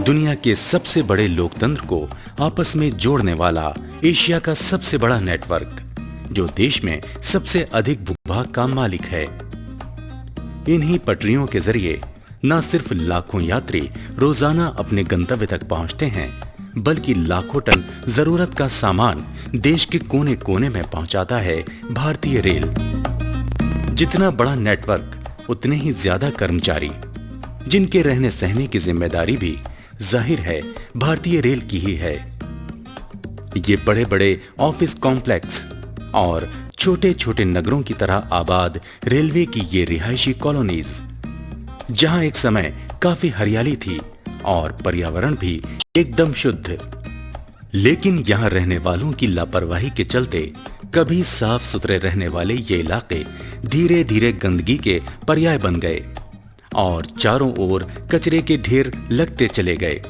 दुनिया के सबसे बड़े लोकतंत्र को आपस में जोड़ने वाला एशिया का सबसे बड़ा नेटवर्क, जो देश में सबसे अधिक भूभाग का मालिक है। इन्हीं पटरियों के जरिए न सिर्फ लाखों यात्री रोजाना अपने गंतव्य तक पहुंचते हैं, बल्कि लाखों टन जरूरत का सामान देश के कोने कोने में पहुंचाता है भारतीय रेल। जितना बड़ा नेटवर्क उतने ही ज्यादा कर्मचारी, जिनके रहने सहने की जिम्मेदारी भी जाहिर है भारतीय रेल की ही है। ये बड़े बड़े ऑफिस कॉम्प्लेक्स और छोटे छोटे नगरों की तरह आबाद रेलवे की ये रिहायशी कॉलोनीज, जहां एक समय काफी हरियाली थी और पर्यावरण भी एकदम शुद्ध, लेकिन यहां रहने वालों की लापरवाही के चलते कभी साफ सुथरे रहने वाले ये इलाके धीरे धीरे गंदगी के पर्याय बन गए और चारों ओर कचरे के ढेर लगते चले गए,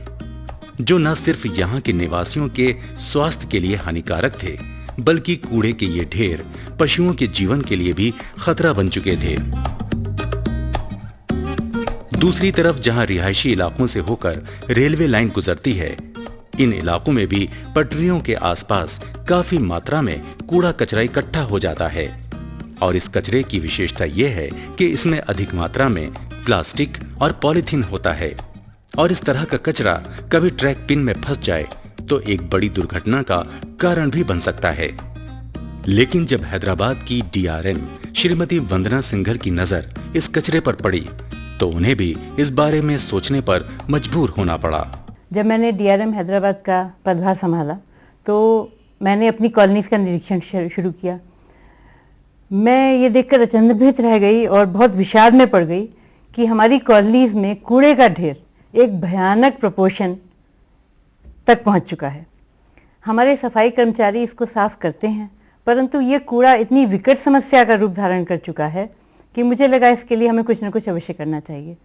जो न सिर्फ यहाँ के निवासियों के स्वास्थ्य के लिए हानिकारक थे, बल्कि कूड़े के ये ढेर पशुओं के जीवन के लिए भी खतरा बन चुके थे। दूसरी तरफ जहां रिहायशी इलाकों से होकर रेलवे लाइन गुजरती है, इन इलाकों में भी पटरियों के आसपास काफी मात्रा में कूड़ा कचरा इकट्ठा हो जाता है और इस कचरे की विशेषता यह है कि इसमें अधिक मात्रा में प्लास्टिक और पॉलीथीन होता है और इस तरह का कचरा कभी ट्रैक पिन में फंस जाए तो एक बड़ी दुर्घटना का कारण भी बन सकता है। लेकिन जब हैदराबाद की डीआरएम श्रीमती वंदना सिंघल की नजर इस कचरे पर पड़ी तो उन्हें भी इस बारे में सोचने पर मजबूर होना पड़ा। जब मैंने डीआरएम हैदराबाद का पदभार संभाला तो मैंने अपनी कॉलोनीज का निरीक्षण शुरू किया। मैं ये देखकर अचंभित रह गई और बहुत विषाद में पड़ गई कि हमारी कॉलोनीज में कूड़े का ढेर एक भयानक प्रोपोर्शन तक पहुंच चुका है। हमारे सफाई कर्मचारी इसको साफ करते हैं, परंतु ये कूड़ा इतनी विकट समस्या का रूप धारण कर चुका है कि मुझे लगा इसके लिए हमें कुछ न कुछ अवश्य करना चाहिए।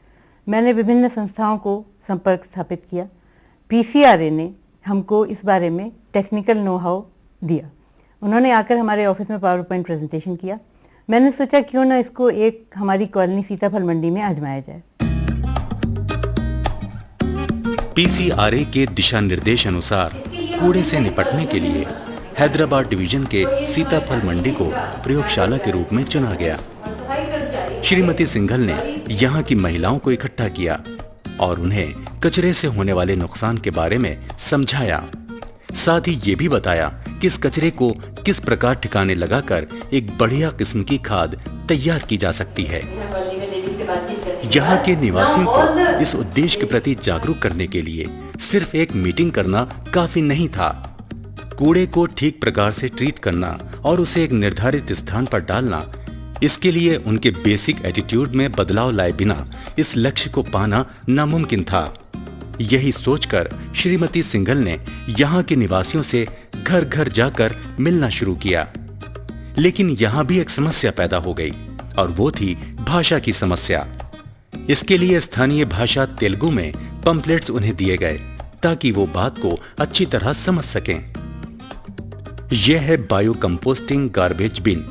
मैंने विभिन्न संस्थाओं को संपर्क स्थापित किया। पीसीआरए ने हमको इस बारे में टेक्निकल नो हाउ दिया। उन्होंने आकर हमारे ऑफिस में पावर पॉइंट प्रेजेंटेशन किया। मैंने सोचा क्यों ना इसको एक हमारी कॉलोनी सीताफल मंडी में आजमाया जाए। पीसीआरए के दिशा निर्देश अनुसार कूड़े से निपटने के लिए हैदराबाद डिवीजन के सीताफल मंडी को प्रयोगशाला के रूप में चुना गया। श्रीमती सिंघल ने यहाँ की महिलाओं को इकट्ठा किया और उन्हें कचरे से होने वाले नुकसान के बारे में समझाया। साथ ही ये भी बताया कि इस कचरे को किस प्रकार ठिकाने लगाकर एक बढ़िया किस्म की खाद तैयार की जा सकती है। यहाँ के निवासियों को इस उद्देश्य के प्रति जागरूक करने के लिए सिर्फ एक मीटिंग करना काफी नहीं था। कूड़े को ठीक प्रकार से ट्रीट करना और उसे एक निर्धारित स्थान पर डालना, इसके लिए उनके बेसिक एटीट्यूड में बदलाव लाए बिना इस लक्ष्य को पाना नामुमकिन था। यही सोचकर श्रीमती सिंघल ने यहाँ के निवासियों से घर घर जाकर मिलना शुरू किया। लेकिन यहाँ भी एक समस्या पैदा हो गई और वो थी भाषा की समस्या। इसके लिए स्थानीय भाषा तेलुगु में पंपलेट्स उन्हें दिए गए ताकि वो बात को अच्छी तरह समझ सकें। यह है बायो कंपोस्टिंग गार्बेज बिन,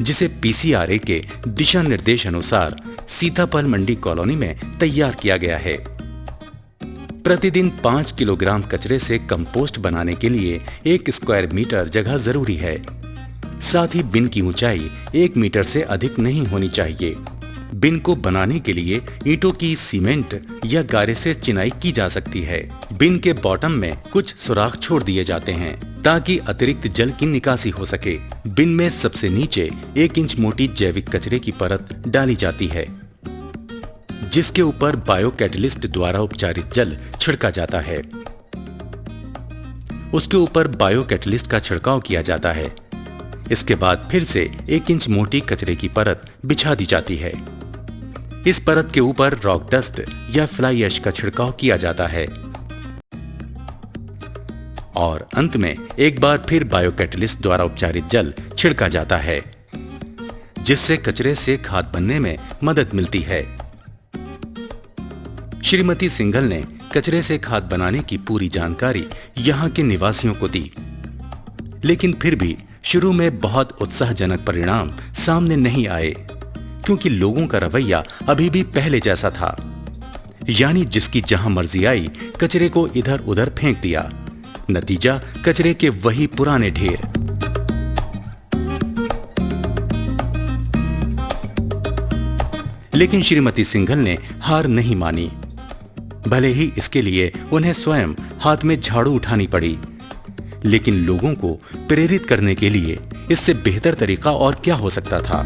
जिसे पीसीआरए के दिशा निर्देश अनुसार सीताफल मंडी कॉलोनी में तैयार किया गया है। प्रतिदिन 5 किलोग्राम कचरे से कंपोस्ट बनाने के लिए 1 स्क्वायर मीटर जगह जरूरी है। साथ ही बिन की ऊंचाई 1 मीटर से अधिक नहीं होनी चाहिए। बिन को बनाने के लिए ईंटों की सीमेंट या गारे से चिनाई की जा सकती है। बिन के बॉटम में कुछ सुराख छोड़ दिए जाते हैं ताकि अतिरिक्त जल की निकासी हो सके। बिन में सबसे नीचे 1 इंच मोटी जैविक कचरे की परत डाली जाती है, जिसके ऊपर बायो कैटलिस्ट द्वारा उपचारित जल छिड़का जाता है। उसके ऊपर बायो कैटलिस्ट का छिड़काव किया जाता है। इसके बाद फिर से 1 इंच मोटी कचरे की परत बिछा दी जाती है। इस परत के ऊपर रॉक डस्ट या फ्लाई ऐश का छिड़काव किया जाता है और अंत में एक बार फिर बायो कैटलिस्ट द्वारा उपचारित जल छिड़का जाता है, जिससे कचरे से खाद बनने में मदद मिलती है। श्रीमती सिंघल ने कचरे से खाद बनाने की पूरी जानकारी यहाँ के निवासियों को दी, लेकिन फिर भी शुरू में बहुत उत्साहजनक परिणाम सामने नहीं आए, क्योंकि लोगों का रवैया अभी भी पहले जैसा था। यानी जिसकी जहां मर्जी आई कचरे को इधर उधर फेंक दिया। नतीजा कचरे के वही पुराने ढेर। लेकिन श्रीमती सिंघल ने हार नहीं मानी। भले ही इसके लिए उन्हें स्वयं हाथ में झाड़ू उठानी पड़ी, लेकिन लोगों को प्रेरित करने के लिए इससे बेहतर तरीका और क्या हो सकता था।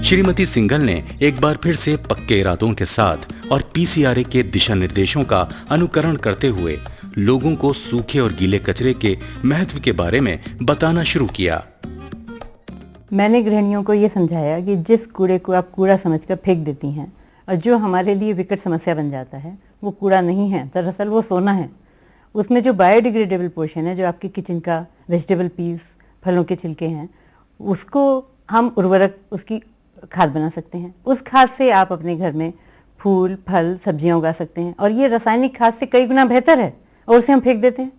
श्रीमती सिंघल ने एक बार फिर से पक्के इरादों के साथ और पीसीआरए के दिशा निर्देशों का अनुकरण करते हुए लोगों को सूखे और गीले कचरे के महत्व के बारे में बताना शुरू किया। मैंने गृहिणियों को ये समझाया कि जिस कूड़े को आप कूड़ा समझकर फेंक देती हैं और जो हमारे लिए विकट समस्या बन जाता है, वो कूड़ा नहीं है, दरअसल वो सोना है। उसमें जो बायोडिग्रेडेबल पोर्शन है, जो आपके किचन का वेजिटेबल पील्स, फलों के छिलके हैं, उसको हम उर्वरक, उसकी खाद बना सकते हैं। उस खाद से आप अपने घर में फूल, फल, सब्जियां उगा सकते हैं और ये रासायनिक खाद से कई गुना बेहतर है और उसे हम फेंक देते हैं।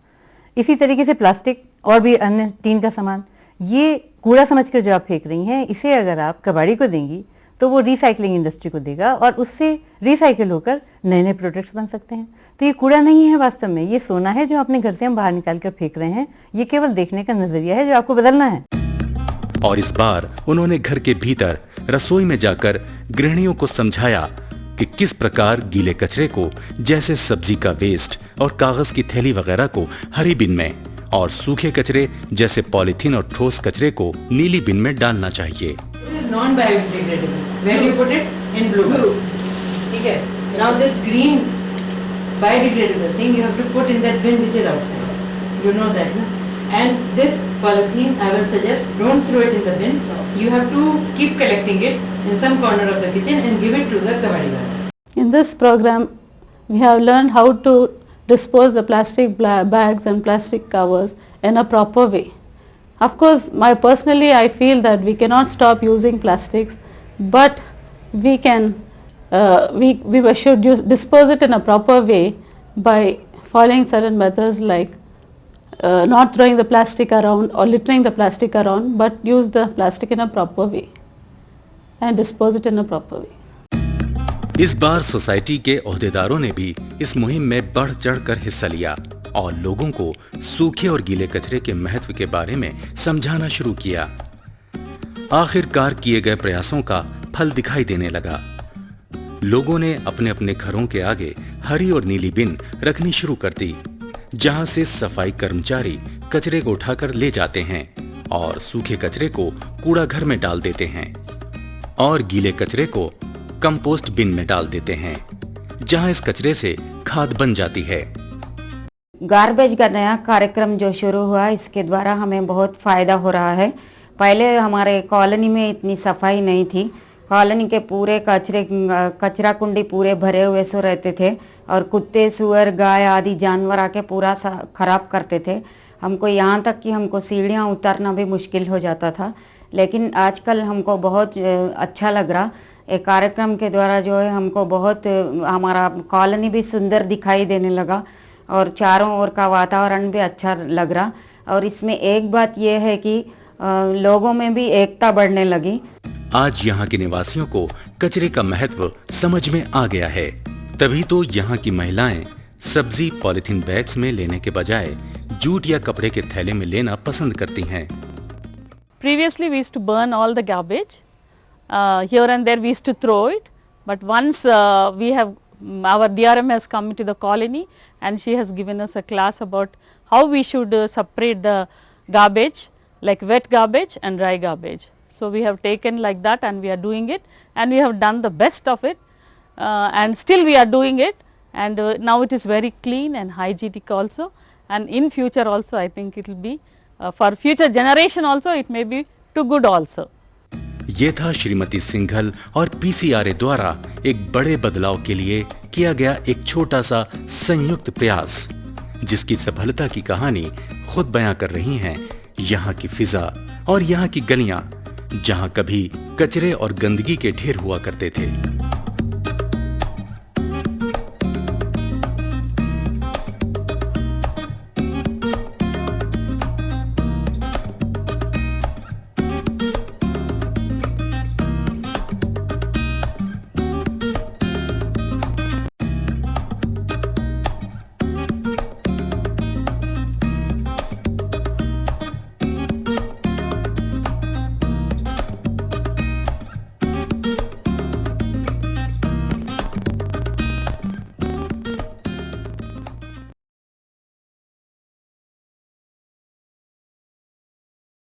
इसी तरीके से प्लास्टिक और भी अन्य टीन का सामान, ये कूड़ा समझकर जो आप फेंक रही हैं, इसे अगर आप कबाड़ी को देंगी तो वो रिसाइकलिंग इंडस्ट्री को देगा और उससे रिसाइकिल होकर नए नए प्रोडक्ट्स बन सकते हैं। तो ये कूड़ा नहीं है, वास्तव में ये सोना है जो अपने घर से हम बाहर निकाल कर फेंक रहे हैं। ये केवल देखने का नजरिया है जो आपको बदलना है। और इस बार उन्होंने घर के भीतर रसोई में जाकर गृहिणियों को समझाया कि किस प्रकार गीले कचरे को, जैसे सब्जी का वेस्ट और कागज की थैली वगैरह को हरी बिन में और सूखे कचरे जैसे पॉलीथीन और ठोस कचरे को नीली बिन में डालना चाहिए। Non biodegradable, where you put it in blue, ठीक है। Now this green biodegradable thing you have to put in that bin which is outside, you know that ना। And this polythene, I will suggest, don't throw it in the bin. You have to keep collecting it in some corner of the kitchen and give it to the kabadi wala. In this program, we have learned how to dispose the plastic bags and plastic covers in a proper way. Of course, personally, I feel that we cannot stop using plastics, but we can, we should dispose it in a proper way by following certain methods like not throwing the plastic around or littering the plastic around, but use the plastic in a proper way and dispose it in a proper way. इस बार society के ओहदेदारों ने भी इस मुहिम में बढ़ चढ़कर हिस्सा लिया और लोगों को सूखे और गीले कचरे के महत्व के बारे में समझाना शुरू किया। आखिरकार किए गए प्रयासों का फल दिखाई देने लगा। लोगों ने अपने अपने घरों के आगे हरी और नीली बिन रखनी शुरू कर दी, जहां से सफाई कर्मचारी कचरे को उठाकर ले जाते हैं और सूखे कचरे को कूड़ा घर में डाल देते हैं और गीले कचरे को कंपोस्ट बिन में डाल देते हैं, जहां इस कचरे से खाद बन जाती है। गार्बेज का नया कार्यक्रम जो शुरू हुआ, इसके द्वारा हमें बहुत फायदा हो रहा है। पहले हमारे कॉलोनी में इतनी सफाई नहीं थी। कॉलोनी के पूरे कचरा कुंडी पूरे भरे हुए सो रहते थे और कुत्ते, सुअर, गाय आदि जानवर आके पूरा खराब करते थे। हमको यहाँ तक कि हमको सीढ़ियाँ उतरना भी मुश्किल हो जाता था। लेकिन आजकल हमको बहुत अच्छा लग रहा। एक कार्यक्रम के द्वारा जो है हमको बहुत हमारा कॉलोनी भी सुंदर दिखाई देने लगा और चारों ओर का वातावरण भी अच्छा लग रहा। और इसमें एक बात यह है कि लोगों में भी एकता बढ़ने लगी। आज यहाँ के निवासियों को कचरे का महत्व समझ में आ गया है, तभी तो यहाँ की महिलाएं सब्जी पॉलिथीन बैग्स में लेने के बजाय जूट या कपड़े के थैले में लेना पसंद करती हैं। Previously we used to burn all the garbage. Here and there we used to throw it, but once our DRM has come into the colony and she has given us a class about how we should separate the garbage, like wet garbage and dry garbage. So we have taken like that and we are doing it and we have done the best of it and still we are doing it, and now it is very clean and hygienic also, and in future also I think it will be for future generation also it may be too good also. ये था श्रीमती सिंघल और PCRA द्वारा एक बड़े बदलाव के लिए किया गया एक छोटा सा संयुक्त प्रयास, जिसकी सफलता की कहानी खुद बयां कर रही हैं यहाँ की फिजा और यहाँ की गलियां, जहाँ कभी कचरे और गंदगी के ढेर हुआ करते थे।